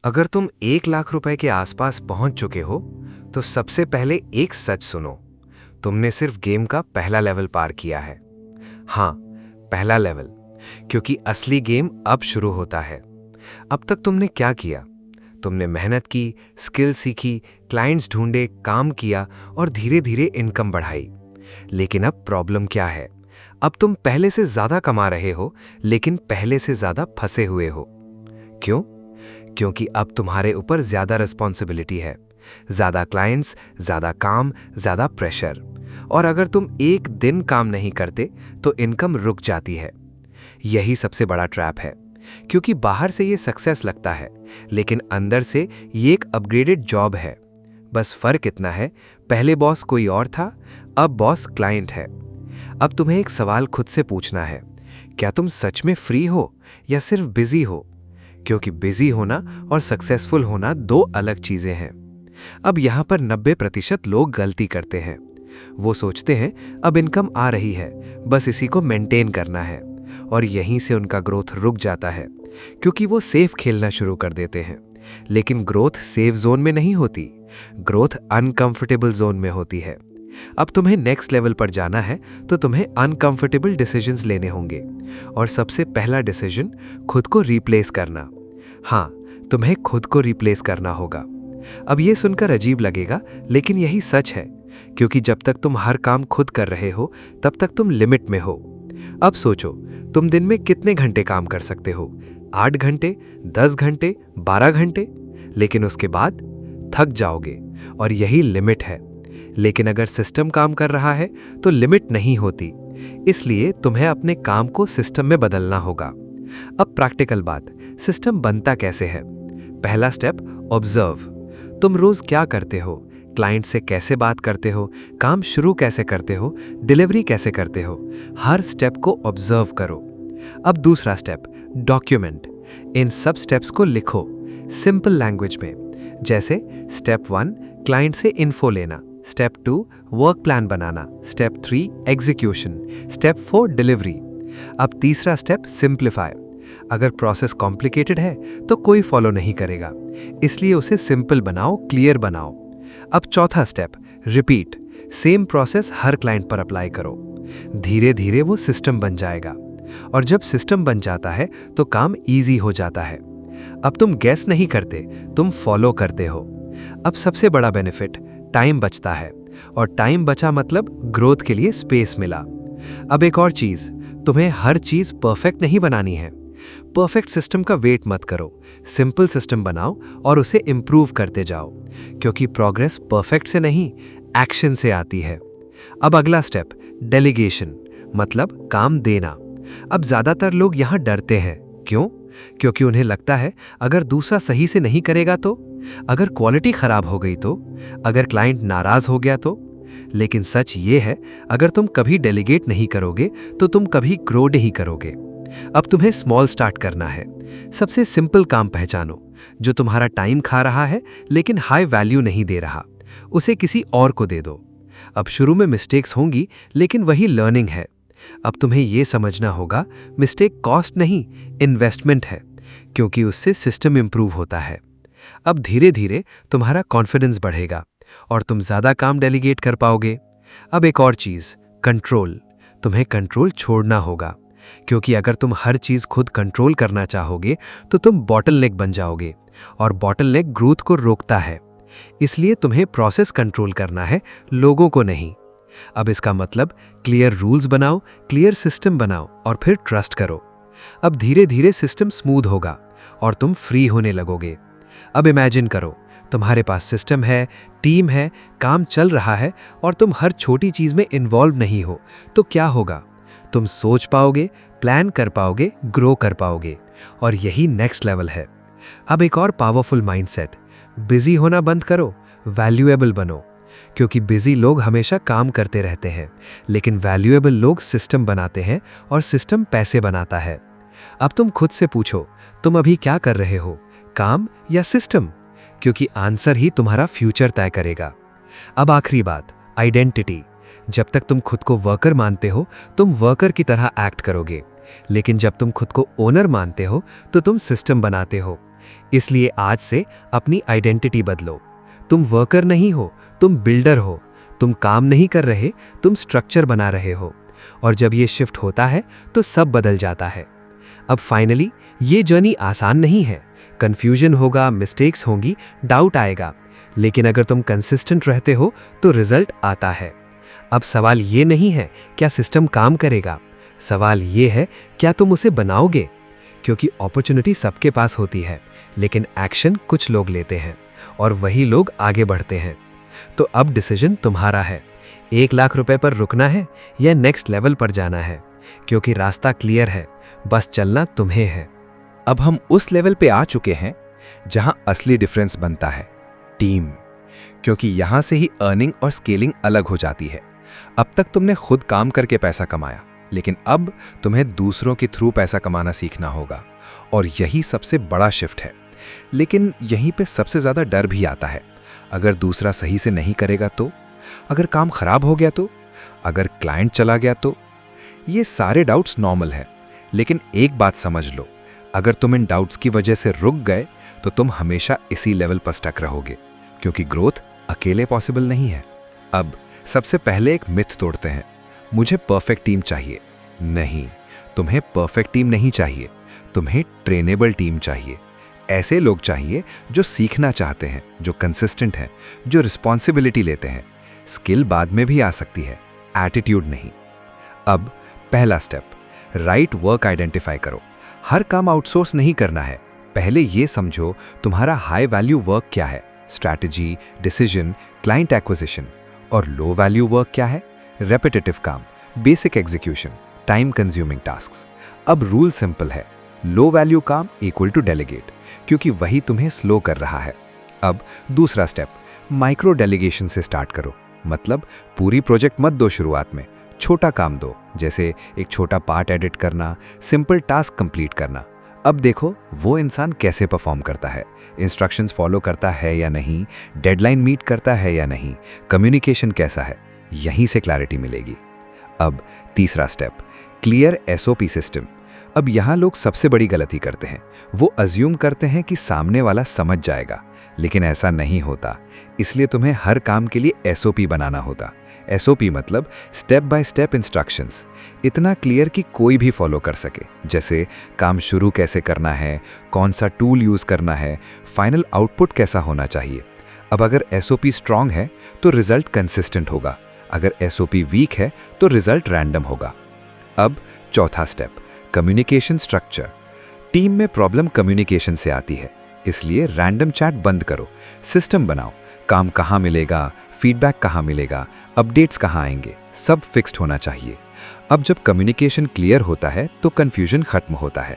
अगर तुम 1 लाख रुपए के आसपास पहुंच चुके हो तो सबसे पहले एक सच सुनो। तुमने सिर्फ गेम का पहला लेवल पार किया है। हाँ, पहला लेवल, क्योंकि असली गेम अब शुरू होता है। अब तक तुमने क्या किया? तुमने मेहनत की, स्किल सीखी, क्लाइंट्स ढूंढे, काम किया और धीरे धीरे इनकम बढ़ाई। लेकिन अब प्रॉब्लम क्या है? अब तुम पहले से ज्यादा कमा रहे हो, लेकिन पहले से ज्यादा फंसे हुए हो। क्यों? क्योंकि अब तुम्हारे ऊपर ज्यादा रिस्पॉन्सिबिलिटी है, ज्यादा क्लाइंट्स, ज्यादा काम, ज्यादा प्रेशर। और अगर तुम एक दिन काम नहीं करते तो इनकम रुक जाती है। यही सबसे बड़ा ट्रैप है, क्योंकि बाहर से ये सक्सेस लगता है, लेकिन अंदर से ये एक अपग्रेडेड जॉब है। बस फर्क इतना है, पहले बॉस कोई और था, अब बॉस क्लाइंट है। अब तुम्हें एक सवाल खुद से पूछना है, क्या तुम सच में फ्री हो या सिर्फ बिजी हो? क्योंकि बिजी होना और सक्सेसफुल होना दो अलग चीजें हैं। अब यहां पर 90% लोग गलती करते हैं। वो सोचते हैं अब इनकम आ रही है, बस इसी को मेंटेन करना है, और यहीं से उनका ग्रोथ रुक जाता है, क्योंकि वो सेफ खेलना शुरू कर देते हैं। लेकिन ग्रोथ सेफ जोन में नहीं होती, ग्रोथ अनकंफर्टेबल जोन में होती है। अब तुम्हें नेक्स्ट लेवल पर जाना है तो तुम्हें अनकंफर्टेबल डिसीजंस लेने होंगे, और सबसे पहला डिसीजन खुद को रिप्लेस करना। हाँ, तुम्हें खुद को रिप्लेस करना होगा। अब ये सुनकर अजीब लगेगा, लेकिन यही सच है, क्योंकि जब तक तुम हर काम खुद कर रहे हो तब तक तुम लिमिट में हो। अब सोचो, तुम दिन में कितने घंटे काम कर सकते हो? 8 घंटे, 10 घंटे, 12 घंटे? लेकिन उसके बाद थक जाओगे, और यही लिमिट है। लेकिन अगर सिस्टम काम कर रहा है तो लिमिट नहीं होती। इसलिए तुम्हें अपने काम को सिस्टम में बदलना होगा। अब प्रैक्टिकल बात, सिस्टम बनता कैसे है? पहला स्टेप, ऑब्जर्व। तुम रोज क्या करते हो? क्लाइंट से कैसे बात करते हो? काम शुरू कैसे करते हो? डिलीवरी कैसे करते हो? हर स्टेप को ऑब्जर्व करो। अब दूसरा स्टेप, डॉक्यूमेंट। इन सब स्टेप्स को लिखो सिंपल लैंग्वेज में। जैसे स्टेप 1 क्लाइंट से इन्फो लेना, स्टेप 2 वर्क प्लान बनाना, स्टेप 3 एग्जीक्यूशन, स्टेप 4 डिलीवरी। अब तीसरा स्टेप, सिंप्लीफाई। अगर प्रोसेस कॉम्प्लिकेटेड है तो कोई फॉलो नहीं करेगा, इसलिए उसे सिंपल बनाओ, क्लियर बनाओ। अब चौथा स्टेप, रिपीट। सेम प्रोसेस हर क्लाइंट पर अप्लाई करो। धीरे धीरे वो सिस्टम बन जाएगा, और जब सिस्टम बन जाता है तो काम इजी हो जाता है। अब तुम गेस नहीं करते, तुम फॉलो करते हो। अब सबसे बड़ा बेनिफिट, टाइम बचता है, और टाइम बचा मतलब ग्रोथ के लिए स्पेस मिला। अब एक और चीज, तुम्हें हर चीज परफेक्ट नहीं बनानी है। परफेक्ट सिस्टम का वेट मत करो, सिंपल सिस्टम बनाओ और उसे इंप्रूव करते जाओ, क्योंकि प्रोग्रेस परफेक्ट से नहीं, एक्शन से आती है। अब अगला स्टेप, डेलीगेशन, मतलब काम देना। अब ज्यादातर लोग यहाँ डरते हैं। क्यों? क्योंकि उन्हें लगता है अगर दूसरा सही से नहीं करेगा तो, अगर क्वालिटी खराब हो गई तो, अगर क्लाइंट नाराज हो गया तो। लेकिन सच ये है, अगर तुम कभी डेलीगेट नहीं करोगे तो तुम कभी ग्रो नहीं करोगे। अब तुम्हें स्मॉल स्टार्ट करना है। सबसे सिंपल काम पहचानो जो तुम्हारा टाइम खा रहा है लेकिन हाई वैल्यू नहीं दे रहा, उसे किसी और को दे दो। अब शुरू में मिस्टेक्स होंगी, लेकिन वही लर्निंग है। अब तुम्हें यह समझना होगा, मिस्टेक कॉस्ट नहीं, इन्वेस्टमेंट है, क्योंकि उससे सिस्टम इंप्रूव होता है। अब धीरे धीरे तुम्हारा कॉन्फिडेंस बढ़ेगा और तुम ज्यादा काम डेलीगेट कर पाओगे। अब एक और चीज, कंट्रोल। तुम्हें कंट्रोल छोड़ना होगा, क्योंकि अगर तुम हर चीज खुद कंट्रोल करना चाहोगे तो तुम बॉटलनेक बन जाओगे, और बॉटलनेक ग्रोथ को रोकता है। इसलिए तुम्हें प्रोसेस कंट्रोल करना है, लोगों को नहीं। अब इसका मतलब क्लियर रूल्स बनाओ, क्लियर सिस्टम बनाओ, और फिर ट्रस्ट करो। अब धीरे धीरे सिस्टम स्मूथ होगा और तुम फ्री होने लगोगे। अब इमेजिन करो, तुम्हारे पास सिस्टम है, टीम है, काम चल रहा है, और तुम हर छोटी चीज में इन्वॉल्व नहीं हो, तो क्या होगा? तुम सोच पाओगे, प्लान कर पाओगे, ग्रो कर पाओगे, और यही नेक्स्ट लेवल है। अब एक और पावरफुल माइंडसेट, बिजी होना बंद करो, वैल्यूएबल बनो। क्योंकि बिजी लोग हमेशा काम करते रहते हैं, लेकिन वैल्यूएबल लोग सिस्टम बनाते हैं, और सिस्टम पैसे बनाता है। अब तुम खुद से पूछो, तुम अभी क्या कर रहे हो, काम या सिस्टम? क्योंकि आंसर ही तुम्हारा फ्यूचर तय करेगा। अब आखिरी बात, आइडेंटिटी। जब तक तुम खुद को वर्कर मानते हो, तुम वर्कर की तरह एक्ट करोगे, लेकिन जब तुम खुद को ओनर मानते हो तो तुम सिस्टम बनाते हो, इसलिए आज से अपनी आइडेंटिटी बदलो। तुम वर्कर नहीं हो, तुम बिल्डर हो। तुम काम नहीं कर रहे, तुम स्ट्रक्चर बना रहे हो। और जब ये शिफ्ट होता है तो सब बदल जाता है। अब फाइनली ये जर्नी आसान नहीं है। कंफ्यूजन होगा, मिस्टेक्स होंगी, डाउट आएगा, लेकिन अगर तुम कंसिस्टेंट रहते हो तो रिजल्ट आता है। अब सवाल ये नहीं है क्या सिस्टम काम करेगा, सवाल ये है क्या तुम उसे बनाओगे। क्योंकि अपॉर्चुनिटी सबके पास होती है, लेकिन एक्शन कुछ लोग लेते हैं और वही लोग आगे बढ़ते हैं। तो अब डिसीजन तुम्हारा है, 1 लाख रुपए पर रुकना है या नेक्स्ट लेवल पर जाना है। क्योंकि रास्ता क्लियर है, बस चलना तुम्हें है। अब हम उस लेवल पे आ चुके हैं जहां असली डिफरेंस बनता है, टीम। क्योंकि यहां से ही अर्निंग और स्केलिंग अलग हो जाती है। अब तक तुमने खुद काम करके पैसा कमाया, लेकिन अब तुम्हें दूसरों के थ्रू पैसा कमाना सीखना होगा। और यही सबसे बड़ा शिफ्ट है। लेकिन यहीं पे सबसे ज़्यादा डर भी आता है। अगर दूसरा सही से नहीं करेगा तो, अगर काम खराब हो गया तो, अगर क्लाइंट चला गया तो। ये सारे डाउट्स नॉर्मल है, लेकिन एक बात समझ लो, अगर तुम इन डाउट्स की वजह से रुक गए तो तुम हमेशा इसी लेवल पर स्टक रहोगे। क्योंकि ग्रोथ अकेले पॉसिबल नहीं है। अब सबसे पहले एक मिथ तोड़ते हैं, मुझे परफेक्ट टीम चाहिए। नहीं, तुम्हें परफेक्ट टीम नहीं चाहिए, तुम्हें ट्रेनेबल टीम चाहिए। ऐसे लोग चाहिए जो सीखना चाहते हैं, जो कंसिस्टेंट हैं, जो रिस्पॉन्सिबिलिटी लेते हैं। स्किल बाद में भी आ सकती है, एटीट्यूड नहीं। अब पहला स्टेप, राइट वर्क आइडेंटिफाई करो। हर काम आउटसोर्स नहीं करना है। पहले ये समझो तुम्हारा हाई वैल्यू वर्क क्या है, स्ट्रैटेजी, डिसीजन, क्लाइंट एक्विजिशन। और लो वैल्यू वर्क क्या है, रेपिटेटिव काम, basic execution, time consuming tasks. अब रूल सिंपल है, लो वैल्यू काम इक्वल टू डेलीगेट, क्योंकि वही तुम्हें स्लो कर रहा है। अब दूसरा स्टेप, माइक्रो डेलीगेशन से स्टार्ट करो। मतलब पूरी प्रोजेक्ट मत दो शुरुआत में, छोटा काम दो, जैसे एक छोटा पार्ट एडिट करना, सिंपल टास्क कंप्लीट करना। अब देखो वो इंसान कैसे परफॉर्म करता है, इंस्ट्रक्शंस फॉलो करता है या नहीं, डेडलाइन मीट करता है या नहीं, कम्युनिकेशन कैसा है। यहीं से क्लैरिटी मिलेगी। अब तीसरा स्टेप, क्लियर एसओपी सिस्टम। अब यहाँ लोग सबसे बड़ी गलती करते हैं, वो अज्यूम करते हैं कि सामने वाला समझ जाएगा, लेकिन ऐसा नहीं होता। इसलिए तुम्हें हर काम के लिए एसओपी बनाना होगा। एसओपी मतलब स्टेप बाय स्टेप इंस्ट्रक्शंस, इतना क्लियर कि कोई भी फॉलो कर सके। जैसे काम शुरू कैसे करना है, कौन सा टूल यूज़ करना है, फाइनल आउटपुट कैसा होना चाहिए। अब अगर एसओपी स्ट्रांग है तो रिजल्ट कंसिस्टेंट होगा, अगर एसओपी वीक है तो रिजल्ट रैंडम होगा। अब चौथा स्टेप, कम्युनिकेशन स्ट्रक्चर। टीम में प्रॉब्लम कम्युनिकेशन से आती है, इसलिए रैंडम चैट बंद करो, सिस्टम बनाओ। काम कहाँ मिलेगा, फीडबैक कहाँ मिलेगा, अपडेट्स कहाँ आएंगे, सब फिक्स्ड होना चाहिए। अब जब कम्युनिकेशन क्लियर होता है तो कन्फ्यूजन खत्म होता है।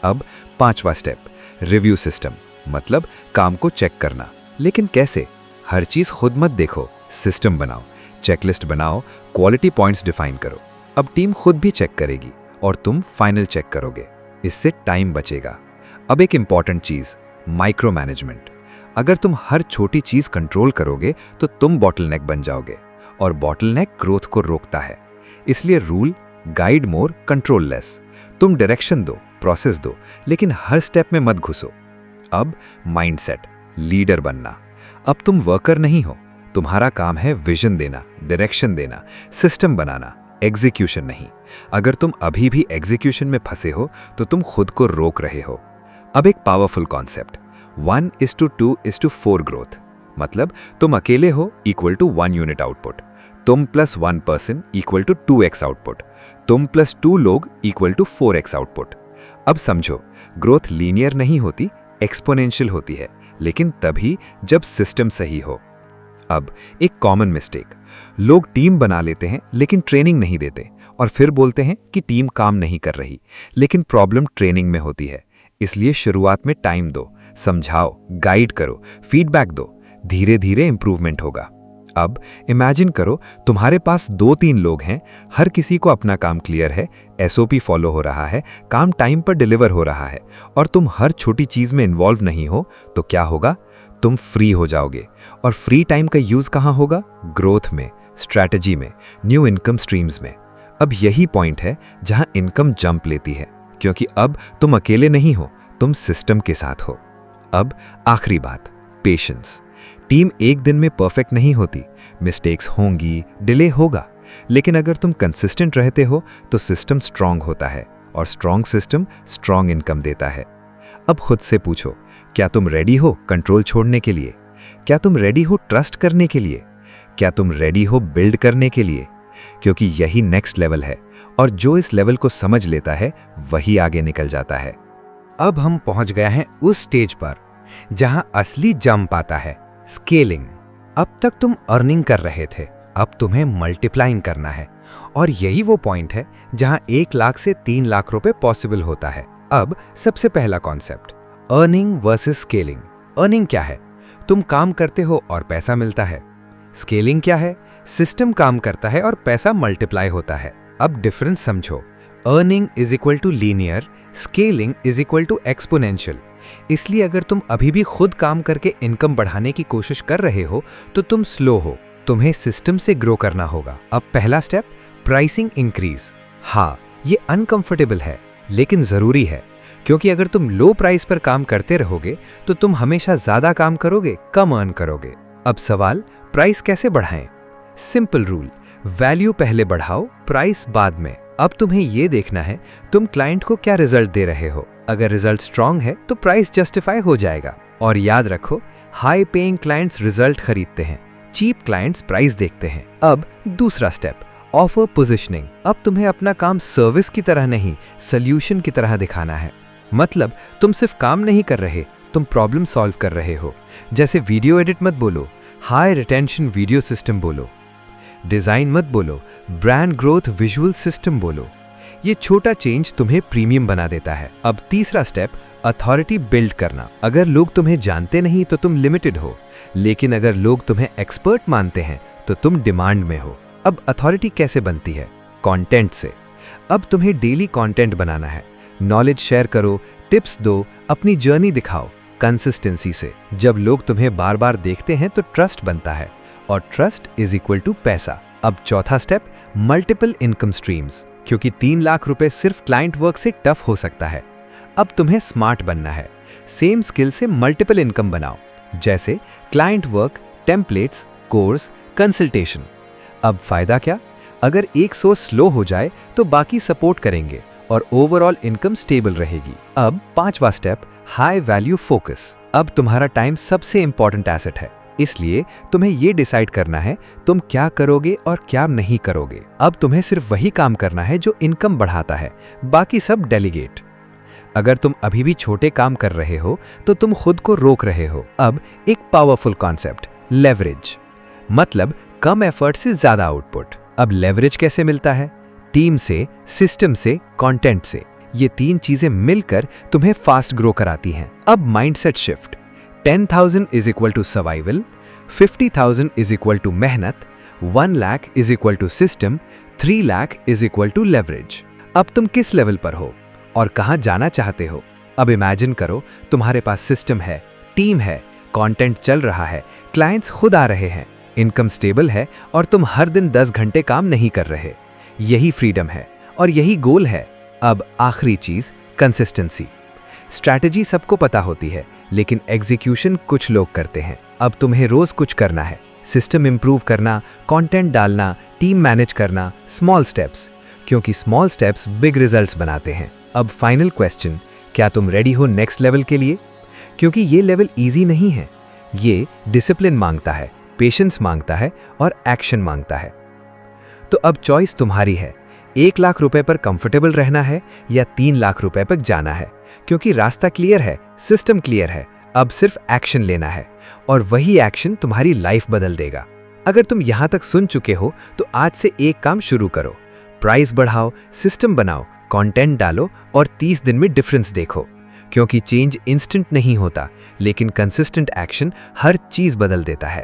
अब पांचवा स्टेप, रिव्यू सिस्टम। मतलब काम को चेक करना, लेकिन कैसे? हर चीज़ खुद मत देखो, सिस्टम बनाओ, चेकलिस्ट बनाओ, क्वालिटी पॉइंट्स डिफाइन करो। अब टीम खुद भी चेक करेगी और तुम फाइनल चेक करोगे। इससे टाइम बचेगा। अब एक इंपॉर्टेंट चीज़, माइक्रो मैनेजमेंट। अगर तुम हर छोटी चीज़ कंट्रोल करोगे तो तुम बॉटलनेक बन जाओगे, और बॉटलनेक ग्रोथ को रोकता है। इसलिए रूल, गाइड मोर, कंट्रोल लेस। तुम डायरेक्शन दो, प्रोसेस दो, लेकिन हर स्टेप में मत घुसो। अब माइंडसेट, लीडर बनना। अब तुम वर्कर नहीं हो, तुम्हारा काम है विजन देना, डायरेक्शन देना, सिस्टम बनाना, एग्जीक्यूशन नहीं। अगर तुम अभी भी एग्जीक्यूशन में फंसे हो तो तुम खुद को रोक रहे हो। अब एक पावरफुल कॉन्सेप्ट, 1:2:4 ग्रोथ। मतलब तुम अकेले हो इक्वल टू 1 यूनिट आउटपुट, तुम plus 1 person equal to 2x output, तुम प्लस 2 लोग इक्वल टू 4x आउटपुट। अब समझो, ग्रोथ लीनियर नहीं होती, एक्सपोनेंशियल होती है, लेकिन तभी जब सिस्टम सही हो। अब एक कॉमन मिस्टेक, लोग टीम बना लेते हैं लेकिन ट्रेनिंग नहीं देते, और फिर बोलते हैं कि टीम काम नहीं कर रही, लेकिन प्रॉब्लम ट्रेनिंग में होती है। इसलिए शुरुआत में टाइम दो, समझाओ, गाइड करो, फीडबैक दो, धीरे धीरे इंप्रूवमेंट होगा। अब इमेजिन करो तुम्हारे पास 2-3 लोग हैं, हर किसी को अपना काम क्लियर है, एसओपी फॉलो हो रहा है, काम टाइम पर डिलीवर हो रहा है, और तुम हर छोटी चीज में इन्वॉल्व नहीं हो, तो क्या होगा? तुम फ्री हो जाओगे। और फ्री टाइम का यूज कहाँ होगा? ग्रोथ में, स्ट्रैटेजी में, न्यू इनकम स्ट्रीम्स में। अब यही पॉइंट है जहां इनकम जंप लेती है, क्योंकि अब तुम अकेले नहीं हो, तुम सिस्टम के साथ हो। अब आखिरी बात, पेशेंस। टीम एक दिन में परफेक्ट नहीं होती, मिस्टेक्स होंगी, डिले होगा, लेकिन अगर तुम कंसिस्टेंट रहते हो तो सिस्टम स्ट्रांग होता है, और स्ट्रांग सिस्टम स्ट्रांग इनकम देता है। अब खुद से पूछो, क्या तुम रेडी हो कंट्रोल छोड़ने के लिए? क्या तुम रेडी हो ट्रस्ट करने के लिए? क्या तुम रेडी हो बिल्ड करने के लिए? क्योंकि यही नेक्स्ट लेवल है, और जो इस लेवल को समझ लेता है वही आगे निकल जाता है। अब हम पहुंच गए हैं उस स्टेज पर जहां असली जंप आता है, स्केलिंग। अब तक तुम अर्निंग कर रहे थे, अब तुम्हें मल्टीप्लाइंग करना है, और यही वो पॉइंट है जहां 1 लाख से 3 लाख रुपए पॉसिबल होता है। अब सबसे पहला concept, earning versus scaling. Earning क्या है? तुम काम करते हो और पैसा मिलता है। स्केलिंग क्या है? सिस्टम काम करता है और पैसा मल्टीप्लाई होता है। अब डिफरेंस समझो। Earning is equal to linear, scaling is equal to exponential. इसलिए अगर तुम अभी भी खुद काम करके इनकम बढ़ाने की कोशिश कर रहे हो तो तुम स्लो हो, तुम्हें सिस्टम से ग्रो करना होगा। अब पहला स्टेप, प्राइसिंग इंक्रीज। हाँ, ये अनकंफर्टेबल है लेकिन जरूरी है, क्योंकि अगर तुम लो प्राइस पर काम करते रहोगे तो तुम हमेशा ज्यादा काम करोगे, कम अर्न करोगे। अब सवाल, प्राइस कैसे बढ़ाएं? सिंपल रूल, वैल्यू पहले बढ़ाओ, प्राइस बाद में। अब तुम्हें यह देखना है तुम क्लाइंट को क्या रिजल्ट दे रहे हो। अगर रिजल्ट स्ट्रांग है तो प्राइस जस्टिफाई हो जाएगा। और याद रखो, हाई पेइंग क्लाइंट्स रिजल्ट खरीदते हैं, चीप क्लाइंट्स प्राइस देखते हैं। अब दूसरा स्टेप, ऑफर पोजिशनिंग। अब तुम्हें अपना काम सर्विस की तरह नहीं, सॉल्यूशन की तरह दिखाना है। मतलब तुम सिर्फ काम नहीं कर रहे, तुम प्रॉब्लम सॉल्व कर रहे हो। जैसे वीडियो एडिट मत बोलो, हाई रिटेंशन वीडियो सिस्टम बोलो। डिजाइन मत बोलो, ब्रांड ग्रोथ विजुअल सिस्टम बोलो। ये छोटा चेंज तुम्हें प्रीमियम बना देता है। अब तीसरा स्टेप, अथॉरिटी बिल्ड करना। अगर लोग तुम्हें जानते नहीं तो तुम लिमिटेड हो, लेकिन अगर लोग तुम्हें एक्सपर्ट मानते हैं तो तुम डिमांड में हो। अब अथॉरिटी कैसे बनती है? कंटेंट से। अब तुम्हें डेली कंटेंट बनाना है, नॉलेज शेयर करो, टिप्स दो, अपनी जर्नी दिखाओ, कंसिस्टेंसी से। जब लोग तुम्हें बार बार देखते हैं तो ट्रस्ट बनता है, और ट्रस्ट इज इक्वल टू पैसा। अब चौथा स्टेप, मल्टीपल इनकम स्ट्रीम्स। क्योंकि 3 लाख रुपए सिर्फ क्लाइंट वर्क से टफ हो सकता है। अब तुम्हें स्मार्ट बनना है, सेम स्किल से मल्टीपल इनकम बनाओ, जैसे client work, templates, course, consultation. अब फायदा क्या? अगर एक सोर्स स्लो हो जाए तो बाकी सपोर्ट करेंगे और ओवरऑल इनकम स्टेबल रहेगी। अब पांचवा स्टेप, हाई वैल्यू फोकस। अब तुम्हारा टाइम सबसे इंपॉर्टेंट एसेट है, इसलिए तुम्हें यह डिसाइड करना है तुम क्या करोगे और क्या नहीं करोगे। अब तुम्हें सिर्फ वही काम करना है जो इनकम बढ़ाता है, बाकी सब डेलीगेट। अगर तुम अभी भी छोटे काम कर रहे हो तो तुम खुद को रोक रहे हो। अब एक पावरफुल कॉन्सेप्ट, लेवरेज। मतलब कम एफर्ट से ज्यादा आउटपुट। अब लेवरेज कैसे मिलता है? टीम से, सिस्टम से, कंटेंट से। ये 3 चीजें मिलकर तुम्हें फास्ट ग्रो कराती हैं। अब mindset shift. 10,000 is equal to survival, 50,000 is equal to मेहनत, 1 lakh is equal to system, 3 lakh is equal to leverage. अब तुम किस लेवल पर हो और कहां जाना चाहते हो? अब इमेजिन करो तुम्हारे पास सिस्टम है, टीम है, कंटेंट चल रहा है, क्लाइंट्स खुद आ रहे हैं, इनकम स्टेबल है, और तुम हर दिन 10 घंटे काम नहीं कर रहे। यही फ्रीडम है और यही गोल है। अब आखिरी चीज, कंसिस्टेंसी। स्ट्रैटेजी सबको पता होती है, लेकिन एग्जीक्यूशन कुछ लोग करते हैं। अब तुम्हें रोज कुछ करना है, सिस्टम इंप्रूव करना, कंटेंट डालना, टीम मैनेज करना, स्मॉल स्टेप्स, क्योंकि स्मॉल स्टेप्स बिग रिजल्ट्स बनाते हैं। अब फाइनल क्वेश्चन, क्या तुम रेडी हो नेक्स्ट लेवल के लिए? क्योंकि ये लेवल इजी नहीं है, ये डिसिप्लिन मांगता है, पेशेंस मांगता है और एक्शन मांगता है। तो अब चॉइस तुम्हारी है, 1 लाख रुपए पर कंफर्टेबल रहना है या 3 लाख रुपए पर जाना है। क्योंकि रास्ता क्लियर है, सिस्टम क्लियर है, अब सिर्फ एक्शन लेना है, और वही एक्शन तुम्हारी लाइफ बदल देगा। अगर तुम यहां तक सुन चुके हो तो आज से एक काम शुरू करो, प्राइस बढ़ाओ, सिस्टम बनाओ, कंटेंट डालो और 30 दिन में डिफरेंस देखो। क्योंकि चेंज इंस्टेंट नहीं होता, लेकिन कंसिस्टेंट एक्शन हर चीज बदल देता है।